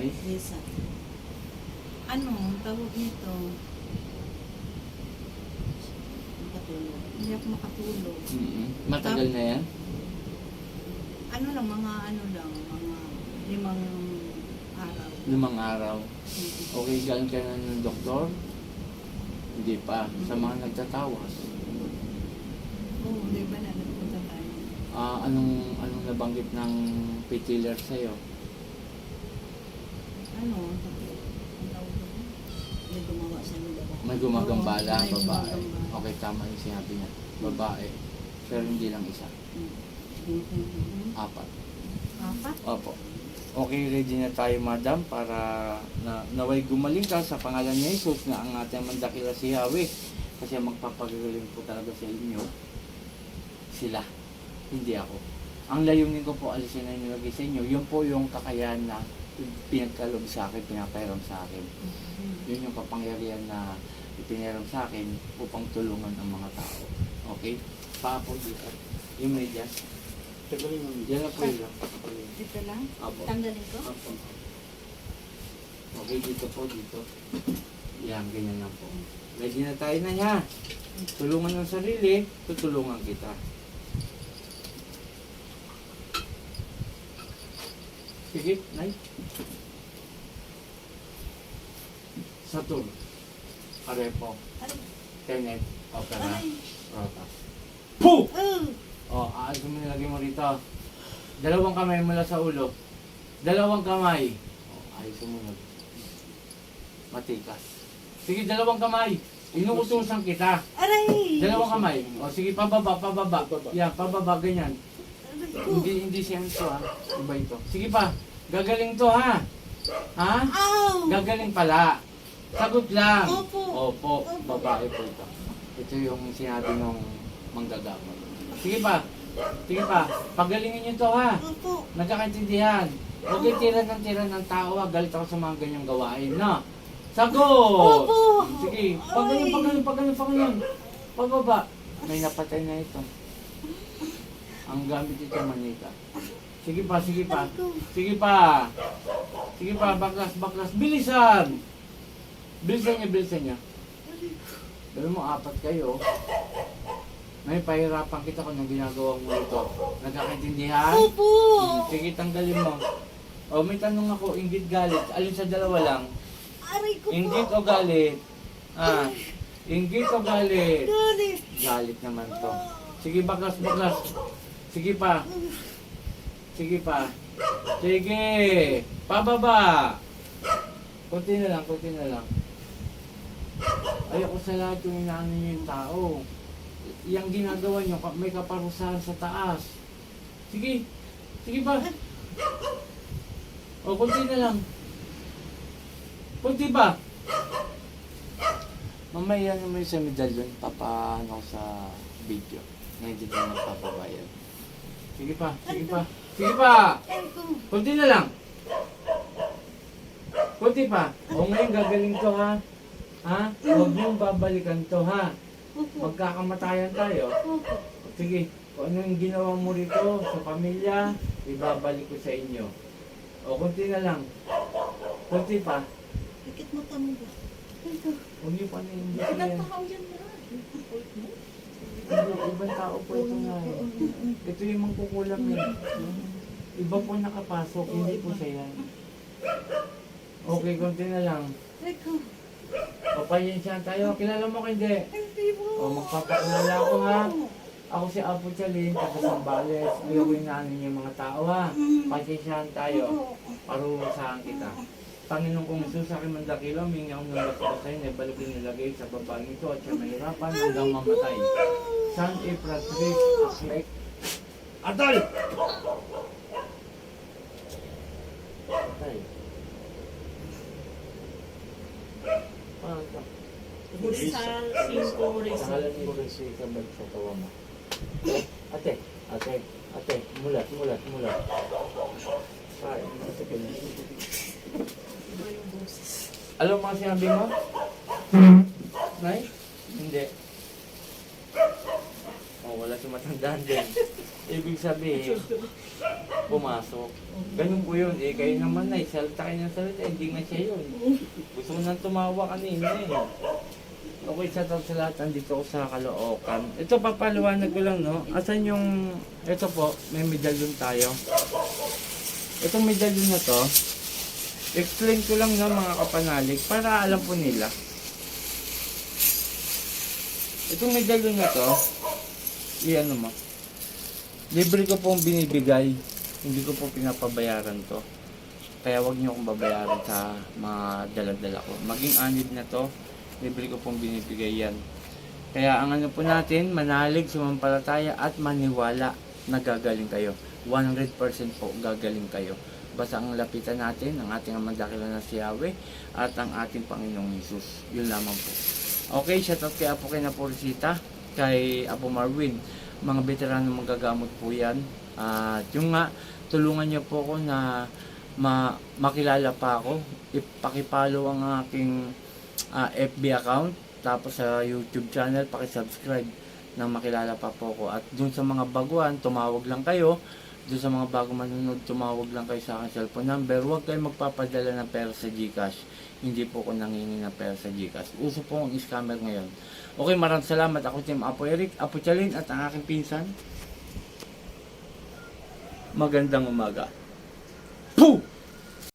kamay? Yes, sir. Ano, tawag nito? Makatulog. Hindi ako makatulog. Matagal na yan? Ano lang, mga 5 araw. 5 araw. Okay, galing ka na ng doktor? Hindi pa. Sa mga nagtatawas. Oo, di ba na nagpunta tayo? Anong nabanggit ng painkiller sa'yo? Ano, ang tawag ko? May gumawa sa nila ba? May gumagambala, Oo, may babae. gumagambala. Okay, tama yung sinabi niya. Babae. Pero hindi lang isa. 4. 4? Opo. Okay, ready na tayo, madam, para naway gumaling ka sa pangalan ni Jesus na ang ating mandakila si Yahweh. Kasi magpapagaling po talaga sa inyo. Sila. Hindi ako. Ang layunin ko po, alisin na nilagay sa inyo. Yun po yung kakayahan na pinagkaloob sa akin, pinapairam sa akin. Yun yung kapangyarihan na ipiniram sa akin upang tulungan ang mga tao. Okay? Papo dito. Yung medyas. Tagalin mo. Yan na po yun. Dito lang? Apo. Tanggalin ko? Apo. Okay, dito po, dito. Yan, ganyan lang po. Ready na tayo na niya. Tulungan ng sarili, tutulungan kita. Sige, Nay. Saturn. Arepo. Tenet. Opera. Rota. Puh! Aalis mo nilagay mo rito. 2 kamay mula sa ulo. 2 kamay. Ayos mo. Matikas. Sige, 2 kamay. Inuutusan kita. Aray! 2 kamay. Sige, pababa. Yan, pababa, ganyan. Hindi siya ito, ha. Iba ito. Sige pa. Gagaling to, ha. Ha? Ow! Gagaling pala. Sagot lang. Opo. Opo. Babae po ito. Ito yung sinabi ng manggagamot. Sige pa. Pagalingin nyo to, ha. Opo. Nagkakaintindihan. Huwag kayo tira ng tao, ha. Galit ako sa mga ganyang gawain, no? Sagot! Opo. Sige. Pagganyan. Pababa. May napatay na ito. Ang gamit ito, manika. Sige pa. Baklas. Bilisan niya. Dami mo, 4 kayo. May pahirapan kita kung anong ginagawa mo ito. Nagkakaintindihan? Opo. Sige, tanggalin mo. May tanong ako, inggit galit. Alin sa dalawa lang? Aray ko po. Inggit o galit? Inggit o galit? Galit. Galit naman to. Sige, baklas. Sige pa. Sige. Pababa. Kunti na lang. Ayoko sa lahat yung inaano nyo yung tao. Yang ginagawa nyo, may kaparusahan sa taas. Sige pa. Kunti na lang. Kunti pa. Mamaya naman sa medalyon, papaano ko sa video na hindi ka magpapabayad. Sige pa. Kunti na lang. Kunti pa. Ngayon gagaling to, ha. Huwag mong babalikan to, ha. Magkakamatayan tayo. Sige, kung ano yung ginawa mo rito sa pamilya, ibabalik ko sa inyo. Kunti na lang. Kunti pa. Bakit mo tamo ba? Huwag niyo pa na hindi Ilang yan. tao yan na? Ibang tao po ito nga. Ito yung mangkukulam yun. Iba po nakapasok, hindi po siya yan. Okay, konti na lang. Aray ko. Papayinsyan tayo. Kilala mo ko hindi? Hindi mo. Magpapakilala ako, ha. Ako si Apo Chalin, taga Sambales. Ayoko yung naanin yung mga tao, ha. Payinsyan tayo. Parusahan kita. Panginoon kong Jesus, sa aking mandakila, humingi akong ng lakot sa inyo, balik yung nilagay sa babaeng ito at siya mahirapan hanggang mamatay. San Efratric Aklek. Atay! Paano ka? Rizal, 5 Rizal. Pangalan mo rin si Kabag sa tawa mo. Ate, mulat. Ay, masakit na. Alam mo ang sinabi mo? Nay? Hindi. Wala si matandaan din. ibig sabihin, pumasok. Ganun po yun. Eh, kayo naman na, salta kayo ng salita, hindi nga siya yun. Gusto ko nang tumawa kanina eh. Okay, sa tao sa lahat, andito ako sa Caloocan. Ito, papaliwanag ko lang, no? Asan yung, ito po, may medalyon tayo. Itong medalyon na to, explain ko lang na mga kapanalig para alam po nila. Itong medalyon na to, iyan mo. Libre ko pong binibigay. Hindi ko po pinapabayaran to. Kaya wag niyo akong babayaran sa mga dala-dala ko. Maging anib na to, libre ko pong binibigay yan. Kaya ang ano po natin, manalig, sumampalataya at maniwala na gagaling kayo. 100% po gagaling kayo. Basta ang lapitan natin, ang ating amandakila na si Yahweh at ang ating Panginoong Jesus. Yun lamang po. Okay, shoutout kay Apo kay Naporisita, kay Apo Marwin. Mga veterano magagamot po yan. At yung nga, tulungan niyo po ako na makilala pa ako. Ipakipollow ang aking FB account. Tapos sa YouTube channel, pakisubscribe na makilala pa po ako. At dun sa mga baguhan, tumawag lang kayo. Dun sa mga bago manunod, tumawag lang kayo sa aking cellphone number. Huwag kayo magpapadala ng pera sa GCash. Hindi po ko nangingi ng pera sa GCash. Uso po ang scammer ngayon. Okay, maraming salamat. Ako si Apo Eric, Apo Chalin at ang aking pinsan. Magandang umaga. Pooh!